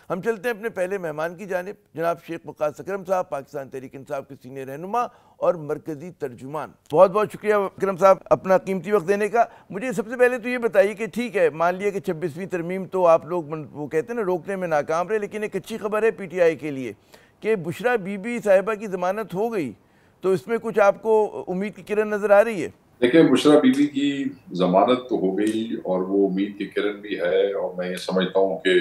हम चलते हैं अपने पहले मेहमान की जानिब, जनाब शेख वक़ास अकरम साहब, पाकिस्तान तहरीक इंसाफ के सीनियर रहनुमा और मरकज़ी तर्जुमान। बहुत बहुत शुक्रिया अकरम साहब अपना कीमती वक्त देने का। मुझे सबसे पहले तो ये बताइए कि ठीक है, मान लिया कि 26वीं तरमीम तो आप लोग वो कहते हैं ना रोकने में नाकाम रहे, लेकिन एक अच्छी खबर है PTI के लिए कि बुशरा बीबी साहिबा की ज़मानत हो गई, तो इसमें कुछ आपको उम्मीद की किरण नज़र आ रही है? देखिए, बुशरा बीबी की जमानत तो हो गई और वो उम्मीद की किरण भी है, और मैं ये समझता हूँ कि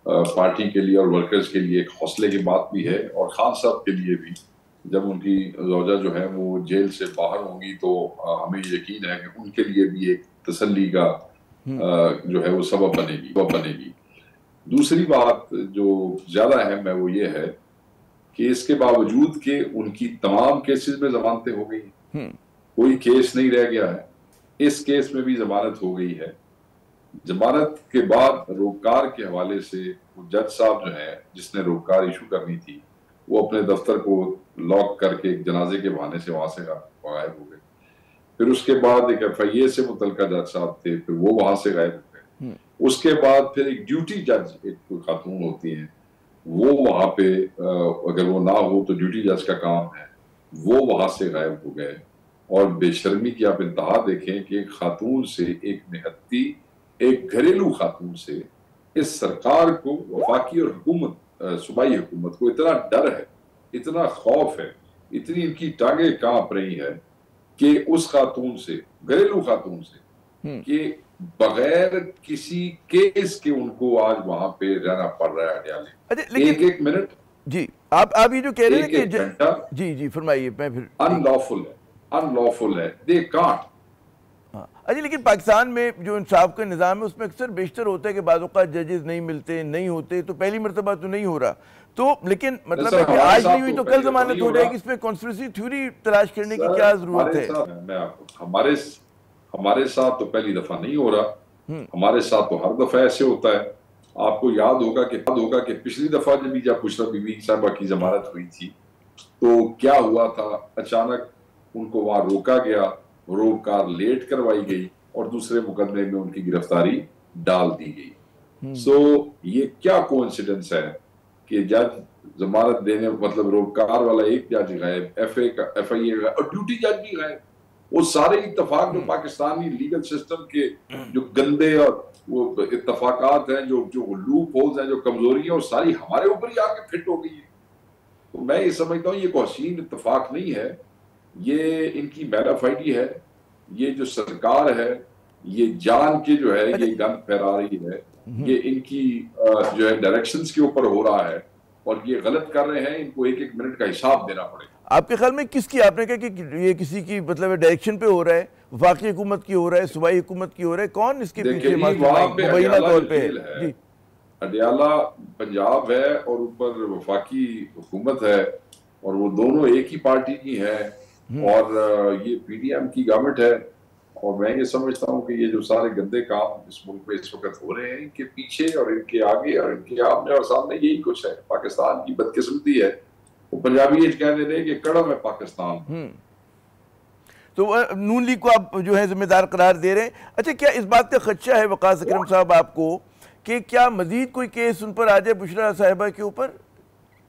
पार्टी के लिए और वर्कर्स के लिए एक हौसले की बात भी है, और खान साहब के लिए भी। जब उनकी ज़ौजा जो है वो जेल से बाहर होंगी तो हमें यकीन है कि उनके लिए भी एक तसल्ली का जो है वो सबब बनेगी। दूसरी बात जो ज्यादा अहम है वो ये है कि इसके बावजूद कि उनकी तमाम केसेस में जमानतें हो गई, कोई केस नहीं रह गया है, इस केस में भी जमानत हो गई है। जमानत के बाद रोजगार के हवाले से जज साहब जो है जिसने रोजगार इशू करनी थी, वो अपने दफ्तर को लॉक करके एक जनाजे के बहाने से वहां से गायब हो गए। फिर उसके बाद एक FIA से मुतलका जज साहब थे, फिर वो वहां से गायब हो गए। उसके बाद फिर एक ड्यूटी जज, एक खातून होती है, वो वहां पे अगर वो ना हो तो ड्यूटी जज का काम है, वो वहां से गायब हो गए। और बेशर्मी की आप इंतहा देखें कि एक खातून से, एक निहत्ती, एक घरेलू खातून से इस सरकार को, वफाकी और हुकूमत, सूबाई हुकूमत को इतना डर है, इतना खौफ है, इतनी इनकी टांगे कांप रही है कि उस खातून से, घरेलू खातून से, कि बगैर किसी केस के उनको आज वहां पे रहना पड़ रहा है अडयाले। एक मिनट जी, आप ये जो कह रहे हैं कि घंटा, जी फरमाइए। मैं फिर अनलॉफुल है, दे कांट। अजी, लेकिन पाकिस्तान में जो इंसाफ का निज़ाम है उसमें अक्सर बेशतर होता है कि बाद औक़ात जजेस नहीं मिलते, नहीं होते, तो पहली मरतबा तो नहीं हो रहा, तो लेकिन मतलब है कि आज नहीं हुई तो कल जमानत हो जाएगी। इसमें कॉन्स्पिरेसी थ्योरी तलाश करने की क्या जरूरत है? हमारे साथ तो पहली दफा नहीं हो रहा, हमारे साथ तो हर दफा ऐसे होता है। आपको याद होगा कि पिछली दफा जब बुशरा बीबी साहबा की जमानत हुई थी तो क्या हुआ था, अचानक उनको वहां रोका गया, रोककार लेट करवाई गई और दूसरे मुकदमे में उनकी गिरफ्तारी डाल दी गई। सो ये क्या कोइंसिडेंस है कि जज जमानत देने, मतलब रोककार वाला एक जज गायब, FIA गायब और ड्यूटी जज भी गायब। वो सारे इत्तेफाक जो पाकिस्तानी लीगल सिस्टम के जो गंदे और वो इत्तेफाकात हैं, जो लूप होल्स हैं, जो कमजोरी है, वो सारी हमारे ऊपर ही आके फिट हो गई है। तो मैं ये समझता हूँ ये कोई हसीन इत्तेफाक नहीं है, ये इनकी मैनाफाइडी है। ये जो सरकार है ये जान के जो है ये गन फहरा रही है, ये इनकी जो है डायरेक्शंस के ऊपर हो रहा है और ये गलत कर रहे हैं। इनको एक एक मिनट का हिसाब देना पड़ेगा। आपके ख्याल में किसकी, आपने कहा कि ये किसी की मतलब डायरेक्शन पे हो रहा है, वफाकी हुकूमत की हो रहा है, सूबाई हुकूमत की हो रहा है, कौन इसके पीछे मुबैना तौर पे है? जी, अडयाला पंजाब है और ऊपर वफाकी हुकूमत है, और वो दोनों एक ही पार्टी की है, और ये PDM की गवर्नमेंट है। और मैं ये समझता हूँ कि ये जो सारे गंदे काम इस मुल्क में इस वक्त हो रहे हैं, इनके पीछे और इनके आगे और इनके आमने और सामने यही कुछ है। पाकिस्तान की बदकिस्मती है, वो पंजाबी कह रहे हैं कि कड़म है पाकिस्तान। तो नून लीग को आप जो है जिम्मेदार करार दे रहे हैं। अच्छा, क्या इस बात का खदशा है वक़ास अकरम साहब आपको कि क्या मजीद कोई केस उन पर आ जाए बुशरा साहिबा के ऊपर?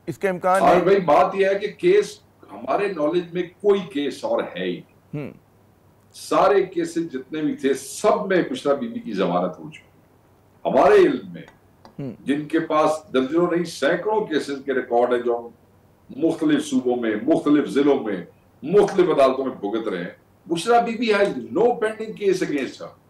इसका इम्कान है? भाई बात यह है कि केस हमारे नॉलेज में कोई केस और है ही नहीं। सारे केसेस जितने भी थे सब में बुशरा बीबी की जमानत हो चुकी। हमारे इल्म में जिनके पास दर्जनों नहीं सैकड़ों केसेस के रिकॉर्ड है जो मुख्तलिफ सूबों में, मुख्तलिफ जिलों में, मुख्तलिफ अदालतों में भुगत रहे हैं, Bushra Bibi has no pending case against her.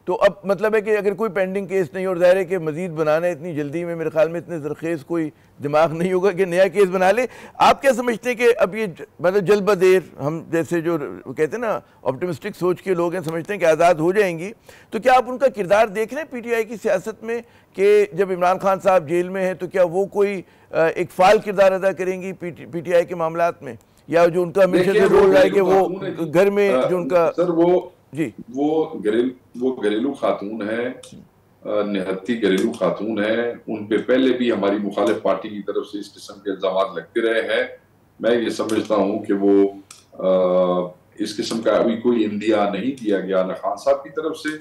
तो अब मतलब है कि अगर कोई पेंडिंग केस नहीं, और जाहिर है कि मजीद बनाना है इतनी जल्दी में, मेरे ख्याल में इतने जरखेज कोई दिमाग नहीं होगा कि नया केस बना ले। आप क्या समझते हैं कि अब ये मतलब जल्द ब देर, हम जैसे जो कहते हैं ना ऑप्टिमिस्टिक सोच के लोग हैं, समझते हैं कि आज़ाद हो जाएंगी, तो क्या आप उनका किरदार देख रहे हैं PTI की सियासत में कि जब इमरान खान साहब जेल में हैं तो क्या वो कोई एक फाल किरदार अदा करेंगी PTI के मामलात में, या जो उनका हमेशा से रोल रहा है कि वो घर में जो उनका सर वो घरेलू खातून है, निहत्ती घरेलू खातून है। उन पे पहले भी हमारी मुखालिफ पार्टी की तरफ से इस किस्म के इल्जाम लगते रहे हैं। मैं ये समझता हूँ कि वो इस किस्म का अभी कोई इंदिया नहीं दिया गया, ना खान साहब की तरफ से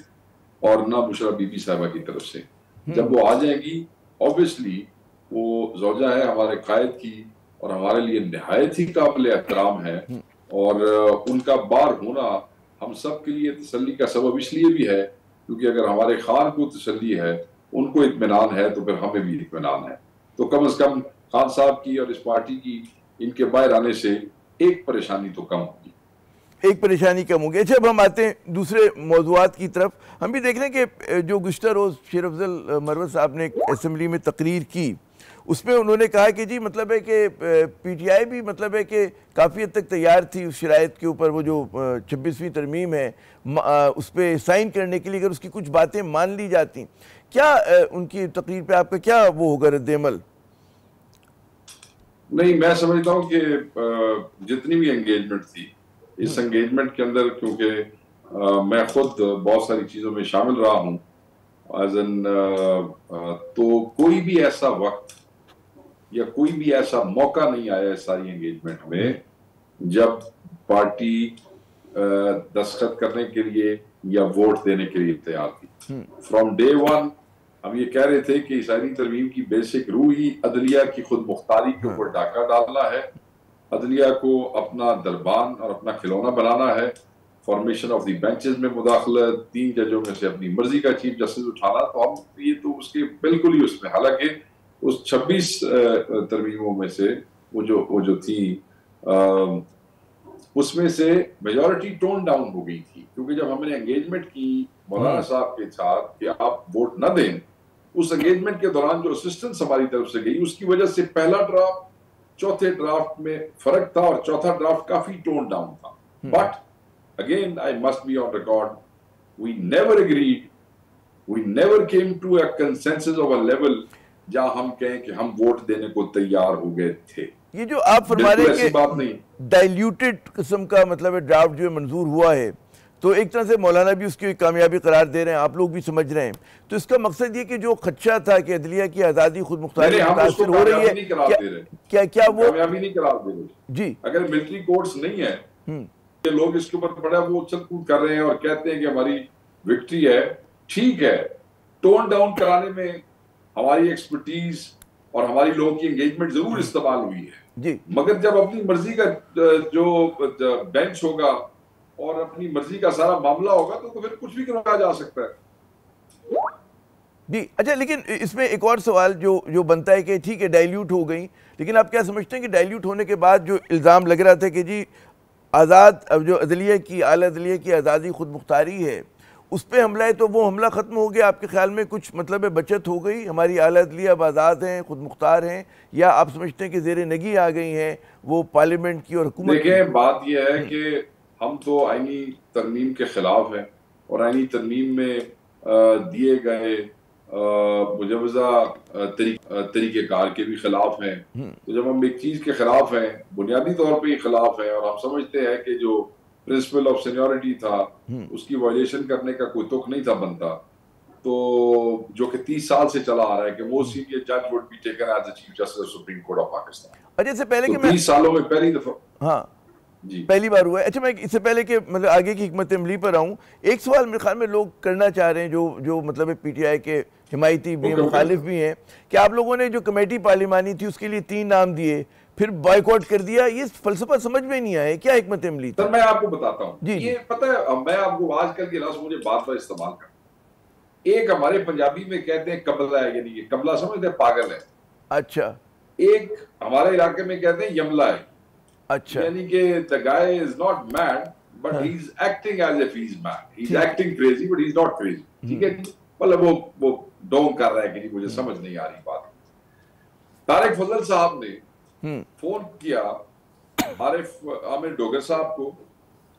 और ना बुशरा बीबी साहिबा की तरफ से। जब वो आ जाएंगी ऑब्वियसली वो ज़ौजा है हमारे कायद की और हमारे लिए निहायत ही काबिल एहतराम है, और उनका बार होना हम सब के लिए तसल्ली का सबब इसलिए भी है क्योंकि अगर हमारे खान को तसल्ली है, उनको इत्मीनान है, तो फिर हमें भी इत्मीनान है। तो कम से कम खान साहब की और इस पार्टी की इनके बाहर आने से एक परेशानी तो कम होगी, एक परेशानी कम होगी। अच्छा, अब हम आते हैं दूसरे मौज़ूआत की तरफ। हम भी देख रहे हैं कि जो गुज़िश्ता रोज़ शेर अफजल मरवत साहब ने एक असम्बली में तकरीर की, उसमें उन्होंने कहा कि जी मतलब है कि पीटीआई भी मतलब है कि काफ़ी हद तक तैयार थी उस शराइत के ऊपर, वो जो 26वीं तरमीम है उस पर साइन करने के लिए, अगर उसकी कुछ बातें मान ली जाती। क्या उनकी तकरीर पे आपका क्या वो होगा रद्द-ए-अमल? नहीं, मैं समझता हूँ कि जितनी भी एंगेजमेंट थी, इस एंगेजमेंट के अंदर, क्योंकि मैं खुद बहुत सारी चीज़ों में शामिल रहा हूँ एज एन, तो कोई भी ऐसा वक्त या कोई भी ऐसा मौका नहीं आया इस सारी एंगेजमेंट में जब पार्टी दस्तखत करने के लिए या वोट देने के लिए तैयार थी। फ्रॉम डे वन हम ये कह रहे थे कि ईसाई तरमीम की बेसिक रूह ही अदलिया की खुद मुख्तारी के ऊपर डाका डालना है, अदलिया को अपना दरबान और अपना खिलौना बनाना है, फॉर्मेशन ऑफ द बेंचेस में मुदाखलत, 3 जजों में से अपनी मर्जी का चीफ जस्टिस उठाना। तो हम ये तो उसके बिल्कुल ही उसमें, हालांकि उस 26 तरमीमों में से वो जो थी उसमें से मेजॉरिटी टोन डाउन हो गई थी, क्योंकि जब हमने एंगेजमेंट की मौलाना साहब के साथ कि आप वोट न दें, उस एंगेजमेंट के दौरान जो असिस्टेंस हमारी तरफ से गई उसकी वजह से पहला ड्राफ्ट चौथे ड्राफ्ट में फर्क था और चौथा ड्राफ्ट काफी टोन डाउन था। But again I must be on record, we never agreed, we never came to a consensus of a level जहां हम कहें कि हम वोट देने को तैयार हो गए थे। ये जो आप फरमा रहे हैं कि डाइल्यूटेड किस्म का मतलब ड्राफ्ट जो मंजूर हुआ है, तो एक तरह से मौलाना भी उसकी कामयाबी करार दे रहे हैं, आप लोग भी समझ रहे हैं। तो इसका मकसद ये कि जो खदशा था कि अदलिया की आज़ादी खुद मुख्तारी मुतासिर हो रही है, क्या वो कामयाबी नहीं करार दे रहे जी। अगर मिलिट्री कोर्ट्स नहीं है, ये लोग इसके ऊपर बड़ा वो उछल कूद कर रहे हैं और कहते हैं कि हमारी विक्ट्री है, ठीक है, टोन डाउन कराने में हमारी एक्सपर्टीज और हमारी लोगों की एंगेजमेंट जरूर इस्तेमाल हुई है जी, मगर जब अपनी मर्जी का जो बेंच होगा और अपनी मर्जी का सारा मामला होगा तो फिर कुछ भी करवाया जा सकता है जी। अच्छा, लेकिन इसमें एक और सवाल जो बनता है कि ठीक है डाइल्यूट हो गई, लेकिन आप क्या समझते हैं कि डाइल्यूट होने के बाद जो इल्ज़ाम लग रहा था कि जी आज़ाद, अब जो अदलिया की आला अदलिया की आज़ादी खुद मुख्तारी है उस पर हमला है, तो वो हमला ख़त्म हो गया? आपके ख्याल में कुछ मतलब है बचत हो गई, हमारी आला अदलिया अब आज़ाद हैं, खुद मुख्तार हैं, या आप समझते हैं कि ज़ेर नगी आ गई हैं वो पार्लियामेंट की और हुकूमत? देखिए, बात यह है कि हम तो आईनी तरमीम के खिलाफ हैं और आईनी तरमीम में दिए गए मुजवजा तरीक़ेकार के भी खिलाफ हैं। तो जब हम एक चीज़ के खिलाफ हैं, बुनियादी तौर पे खिलाफ हैं, और हम समझते हैं कि जो प्रिंसिपल ऑफ सीनियरिटी था उसकी वायलेशन करने का कोई तुक नहीं था बनता, तो जो कि 30 साल से चला आ रहा है कि मोस्ट सीनियर जज would be taken as the chief justice of Supreme Court of Pakistan. अच्छा, इससे पहले कि 30 सालों में पहली दफा जी पहली बार हुआ है। अच्छा, मैं इससे पहले कि मतलब आगे की हिकमत अमली पर आऊँ, एक सवाल मेरे ख्याल में लोग करना चाह रहे हैं जो मतलब पीटीआई के हिमायती भी हैं, मुखालिफ भी हैं, कि आप लोगों ने जो कमेटी पार्लिमानी थी उसके लिए 3 नाम दिए, फिर बॉयकॉट कर दिया, ये फलसफा समझ में नहीं आया, क्या हिकमत अमली थी? सर मैं आपको बताता हूँ, ये पता है, मैं आपको आजकल के लफ्ज़ मुझे बात पर इस्तेमाल कर, एक हमारे पंजाबी में कहते हैं कबला है, यानी कि कबला समझते हैं पागल है। अच्छा। एक हमारे इलाके में कहते हैं यमला है। अच्छा। यानी कि the guy is not mad but he's acting as if he's mad, he's acting crazy but he's not crazy। ठीक है, मतलब वो डोंग कर रहा है कि मुझे समझ नहीं आ रही बात। तारिक फजल साहब ने फोन किया आमिर डोगर साहब को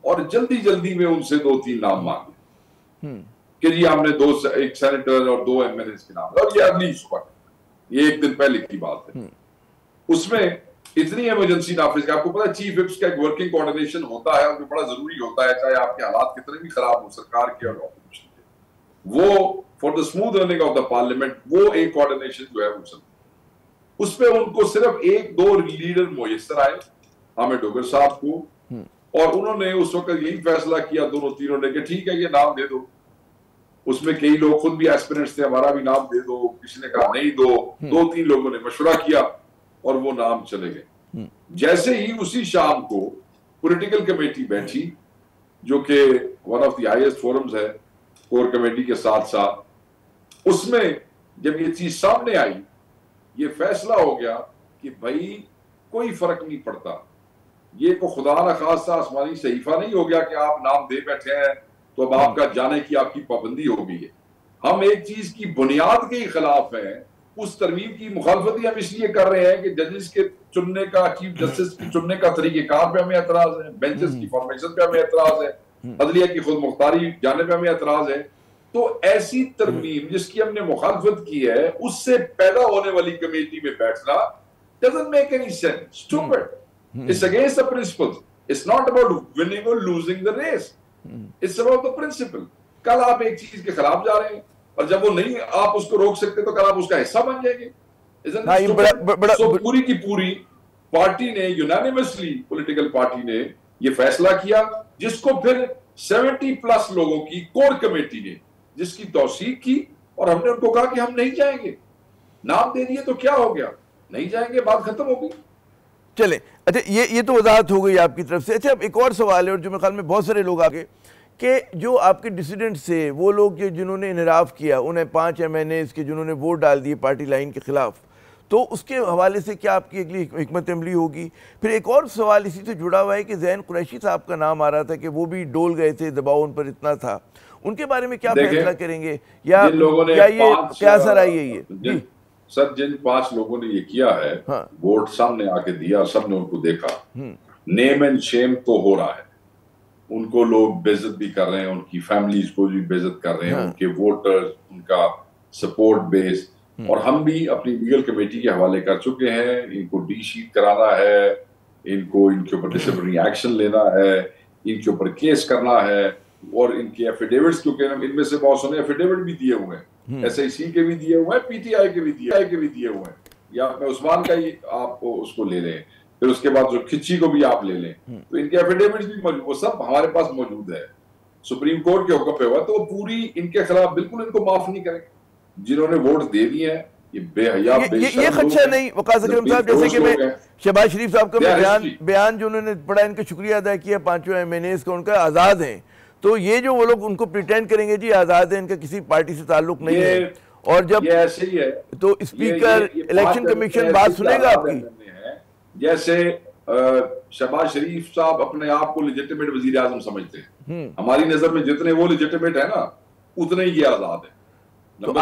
और जल्दी में उनसे 2-3 नाम मांगे कि जी हमने एक सेनेटर और 2 एमएलए के नाम, और ये अगली सुबह, ये एक दिन पहले की बात है। उसमें इतनी इमरजेंसी नाफिज, आपको पता है चीफ विप्स का एक वर्किंग कोऑर्डिनेशन होता है और जो बड़ा जरूरी होता है, चाहे आपके हालात कितने भी खराब हो सरकार के और ऑपोजिशन के, वो for the smooth running of the parliament वो एक कोऑर्डिनेशन जो है वो चलती है। उस पर उनको सिर्फ 1-2 लीडर मुयस्सर आए, आमिर डोगर साहब को, और उन्होंने उस वक्त यही फैसला किया दोनों तीनों ने कि ठीक है ये नाम दे दो। उसमें कई लोग खुद भी एस्पिरेंट्स थे, हमारा भी नाम दे दो, किसी ने कहा नहीं दो, 2-3 लोगों ने मशवरा किया और वो नाम चले गए। जैसे ही उसी शाम को पॉलिटिकल कमेटी बैठी, जो कि one of the highest forums है कोर कमेटी के साथ साथ, उसमें जब ये चीज सामने आई, ये फैसला हो गया कि भाई कोई फर्क नहीं पड़ता, ये को खुदा ना खास्ता आसमानी सहीफा नहीं हो गया कि आप नाम दे बैठे हैं तो अब आपका जाने की आपकी पाबंदी हो गई है। हम एक चीज की बुनियाद के खिलाफ हैं, उस तरमीम की मुखालफत हम इसलिए कर रहे हैं कि जजेस के चुनने का, चीफ जस्टिस के चुनने का तरीकेकार पे हमें एतराज है, बेंचेस की फॉर्मेशन पे हमें एतराज है, अदलिया की खुद मुख्तारी जाने पे हमें एतराज है। तो ऐसी तरमीम जिसकी हमने मुखालफत की है, उससे पैदा होने वाली कमेटी में बैठना doesn't make any sense, stupid. It's against the principles. It's not about winning or losing the race. It's about the principle. कल आप एक चीज के खिलाफ जा रहे हैं और जब वो नहीं आप उसको रोक सकते तो कल आप उसका हिस्सा बन जाएंगे। So पूरी की पूरी पार्टी ने यूनानिमसली, पॉलिटिकल पार्टी ने ये फैसला किया, जिसको फिर 70+ लोगों की कोर कमेटी ने जिसकी तौसीक की, और हमने उनको कहा कि हम नहीं जाएंगे, नाम दे दिए तो क्या हो गया, नहीं जाएंगे, बात खत्म हो गई। चले, अच्छा ये तो वजाहत हो गई आपकी तरफ से। अच्छा, अब एक और सवाल है, और जो मेरे ख्याल में बहुत सारे लोग आगे कि जो आपके डिसिडेंट्स थे, वो लोग जिन्होंने इनराफ किया, उन्हें 5 MNAs के जिन्होंने वोट डाल दिए पार्टी लाइन के खिलाफ, तो उसके हवाले से क्या आपकी अगली हिकमत अमली होगी? फिर एक और सवाल इसी से जुड़ा हुआ है कि ज़ैन कुरैशी साहब का नाम आ रहा था कि वो भी डोल गए थे, दबाव उन पर इतना था, उनके बारे में क्या फैसला करेंगे, या ये क्या असर आई है ये? सर, जिन 5 लोगों ने ये किया है, हाँ। वोट सामने आके दिया, सबने उनको देखा, नेम एंड शेम तो हो रहा है, उनको लोग बेइज्जत भी कर रहे हैं, उनकी फैमिलीज को भी बेइज्जत कर रहे हैं, हाँ। उनके वोटर्स, उनका सपोर्ट बेस, और हम भी अपनी लीगल कमेटी के हवाले कर चुके हैं, इनको डी-शीट कराना है, इनको इनके ऊपर डिसिप्लिनरी एक्शन लेना है, इनके ऊपर केस करना है, और इनके एफिडेविट्स, क्योंकि इनमें से बहुत सारे एफिडेविट भी दिए हुए हैं, SIC के भी दिए हुए हैं, PTI के भी दिए हुए हैं, या अपने उस्मान का ही आप उसको ले लें, फिर उसके बाद जो खिच्ची को भी आप ले लें, तो इनके एफिडेविट्स भी मौजूद, वो सब हमारे पास मौजूद है, सुप्रीम कोर्ट के हुक्म पे हुआ, तो वो पूरी इनके खिलाफ बिल्कुल इनको माफ नहीं करेंगे, जिन्होंने वोट दे दिए हैं। ये बेहया ये खदशा नहीं वकास अकरम साहब, जैसे कि मैं शहबाज शरीफ साहब का बयान जो उन्होंने बड़ा इनका शुक्रिया अदा किया 5 MNAs का, उनका आज़ाद हैं, तो ये जो वो लोग उनको प्रिटेंड करेंगे जी आज़ाद है, इनका किसी पार्टी से ताल्लुक नहीं है, और जब ऐसे ही है तो स्पीकर इलेक्शन कमीशन बात सुनेगा आपकी। जैसे शहबाज शरीफ साहब अपने आप को लेजिटिमेट वजीर आजम समझते हैं, हमारी नजर में जितने वो लेजिटिमेट है ना, उतने ये आजाद है। तो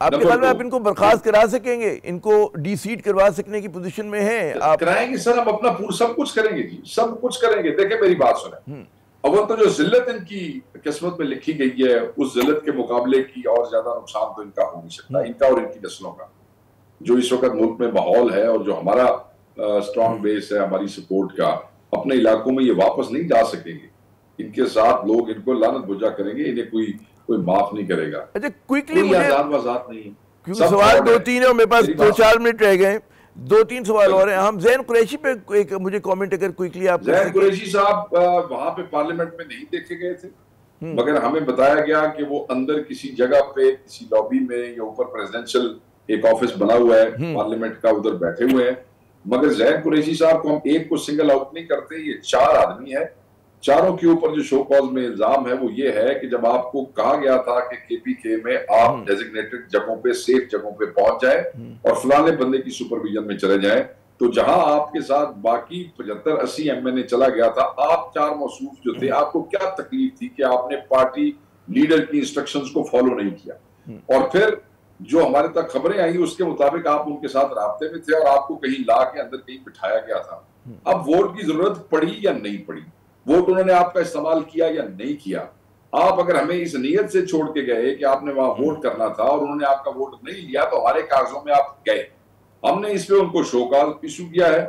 आपके ख्याल में आप इनको बर्खास्त करा सकेंगे, इनको डी-सीट करवा सकने की पोजीशन में है आप? कराएंगे सर, हम अपना पूरा सब कुछ करेंगे जी, सब कुछ करेंगे। देखें मेरी बात सुने, अव्वल तो जो जिल्लत इनकी किस्मत में लिखी गई है, उस जिल्लत के मुकाबले की और ज्यादा नुकसान तो इनका हो नहीं सकता, इनका और इनकी नस्लों का। जो इस वक्त मुल्क में माहौल है और जो हमारा स्ट्रॉन्ग बेस है हमारी सपोर्ट का, अपने इलाकों में ये वापस नहीं जा सकेंगे। इनके साथ लोग इनको लानत बुझा करेंगे, इन्हें कोई माफ नहीं करेगा। अच्छा, क्विकली मुझे आजाद नहीं, क्योंकि सवाल 2-3 है, मेरे पास 2-4 मिनट रह गए, 2-3 सवाल और हैं। हम ज़ैन कुरैशी पे एक मुझे कमेंट अगर क्विकली आप। ज़ैन कुरैशी साहब वहां पे पार्लियामेंट में नहीं देखे गए थे, मगर हमें बताया गया कि वो अंदर किसी जगह पे, किसी लॉबी में या ऊपर प्रेसिडेंशियल एक ऑफिस बना हुआ है पार्लियामेंट का, उधर बैठे हुए हैं। मगर ज़ैन कुरैशी साहब को हम एक को सिंगल आउट नहीं करते, ये 4 आदमी है। चारों के ऊपर जो शो कॉज में इल्जाम है वो ये है कि जब आपको कहा गया था कि KPK में आप डेजिग्नेटेड जगहों पे, सेफ जगहों पे पहुंच जाए और फलाने बंदे की सुपरविजन में चले जाए, तो जहां आपके साथ बाकी 75-80 MNA चला गया था, आप 4 मौसूफ जो थे, आपको क्या तकलीफ थी कि आपने पार्टी लीडर की इंस्ट्रक्शंस को फॉलो नहीं किया? और फिर जो हमारे तक खबरें आई उसके मुताबिक आप उनके साथ राब्ते में थे और आपको कहीं ला के अंदर कहीं बिठाया गया था। अब वोट की जरूरत पड़ी या नहीं पड़ी, वोट उन्होंने आपका इस्तेमाल किया या नहीं किया, आप अगर हमें इस नीयत से छोड़ के गए कि आपने वहां वोट करना था और उन्होंने आपका वोट नहीं लिया, तो हमारे कागजों में आप गए, हमने इस पे उनको शो कॉज इशू किया है,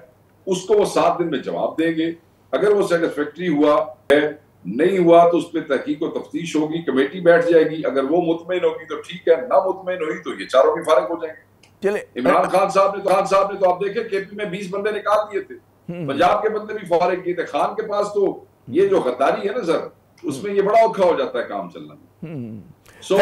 उसको वो 7 दिन में जवाब देंगे। अगर वो सेटिस्फैक्टरी हुआ है, नहीं हुआ तो उस पर तहकीक और तफ्तीश होगी, कमेटी बैठ जाएगी, अगर वो मुतमईन होगी तो ठीक है, ना मुतमईन हुई तो ये चारों भी फारिग हो जाएंगे। चले, इमरान खान साहब ने तो आप देखे KP में 20 बंदे निकाल दिए थे, पंजाब के बंदे भी फारिग किए थे। खान के पास तो ये जो गद्दारी है ना सर, उसमें ये बड़ा औखा हो जाता है काम चलना। सो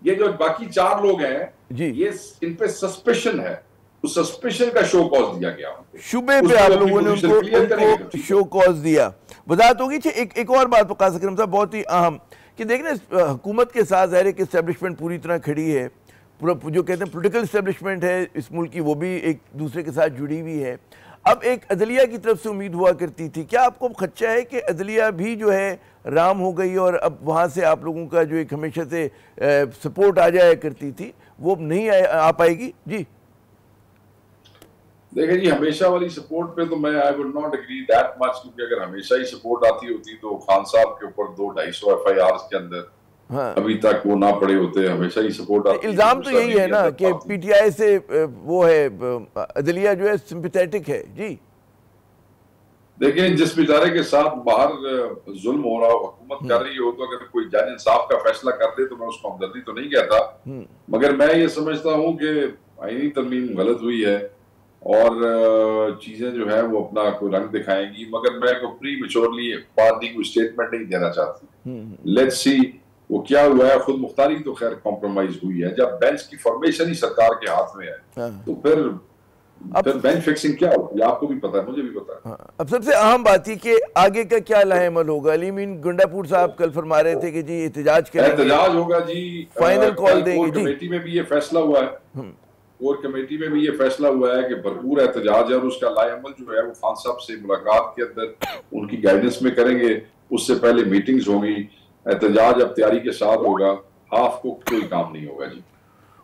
ये जो बाकी 4 लोग हैं जी, ये इन पे सस्पेशन है, उस सस्पेशन का शो कॉज दिया गया, शुबे पे आप लोगों ने उनको शो कॉज दिया। वजाहत होगी। एक और बात वकास अकरम साहब बहुत ही अहम कि देखना हुकूमत के साथ ज़ाहिर है कि इस्टेब्लिशमेंट पूरी तरह खड़ी है, पूरा जो कहते हैं पोलिटिकल इस्टेब्लिशमेंट है इस मुल्क की, वो भी एक दूसरे के साथ जुड़ी हुई है। अब एक अदलिया की तरफ से उम्मीद हुआ करती थी, क्या आपको खदशा है कि अदलिया भी जो है राम हो गई और अब वहाँ से आप लोगों का जो एक हमेशा से सपोर्ट आ जाया करती थी वो नहीं आ पाएगी? जी देखिए जी, हमेशा वाली सपोर्ट पे तो मैं I would not agree that much, क्योंकि अगर हमेशा ही सपोर्ट आती होती तो खान साहब के ऊपर 200-250 FIRs के अंदर हाँ, अभी तक वो ना पड़े होते। हमेशा ही सपोर्ट आती। इल्जाम तो यही है ना कि PTI से वो है अदलिया जो है सिंपैथेटिक है। जी देखिए, जिस बेचारे के साथ बाहर जुल्म हो रहा हो, हुकूमत कर रही हो, तो अगर कोई जज इंसाफ का फैसला कर दे तो मैं उसको हमदर्दी तो नहीं कहता, मगर मैं ये समझता हूँ कि आईनी तरमीम गलत हुई है और चीजें जो है वो अपना कोई रंग दिखाएंगी, मगर मैं को प्री मेच्योरली पार्टी को स्टेटमेंट नहीं देना चाहती। लेट्स सी वो क्या हुआ है। खुद मुख्तारी तो खैर कॉम्प्रोमाइज हुई है, जब बेंच की फॉर्मेशन ही सरकार के हाथ में है तो फिर बेंच फिक्सिंग क्या होगी, आपको भी पता है, मुझे भी पता है। अब सबसे अहम बात है कि आगे का क्या लाहेमल होगा। अली मीन गुंडापुर साहब कल फरमा रहे थे कि जी एहतजाज करेंगे, एहतजाज होगा जी, फाइनल कॉल देंगे। जी कमेटी में भी ये फैसला हुआ है, कोर कमेटी में भी ये फैसला हुआ है कि भरपूर एहतजाज है और उसका लाएअमल जो है वो खान साहब से मुलाकात के अंदर उनकी गाइडेंस में करेंगे। उससे पहले मीटिंग्स होगी, एहतजाज अब तैयारी के साथ होगा, हाफ को कोई काम नहीं होगा। जी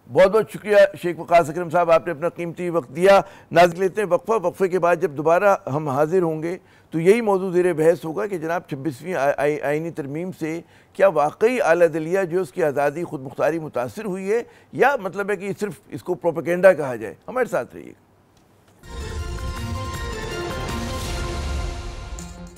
बहुत बहुत शुक्रिया शेख वकास अकरम साहब, आपने अपना कीमती वक्त दिया। नाज़रीन लेते हैं वक्फा, वक्फे के बाद जब दोबारा हम हाजिर होंगे तो यही मौजूद ज़ेर बहस होगा कि जनाब 26वीं आईनी तरमीम से क्या वाकई आला अदलिया जो उसकी आज़ादी खुद मुख्तारी मुतासर हुई है या मतलब है कि सिर्फ इसको प्रोपेगेंडा कहा जाए। हमारे साथ रहिए।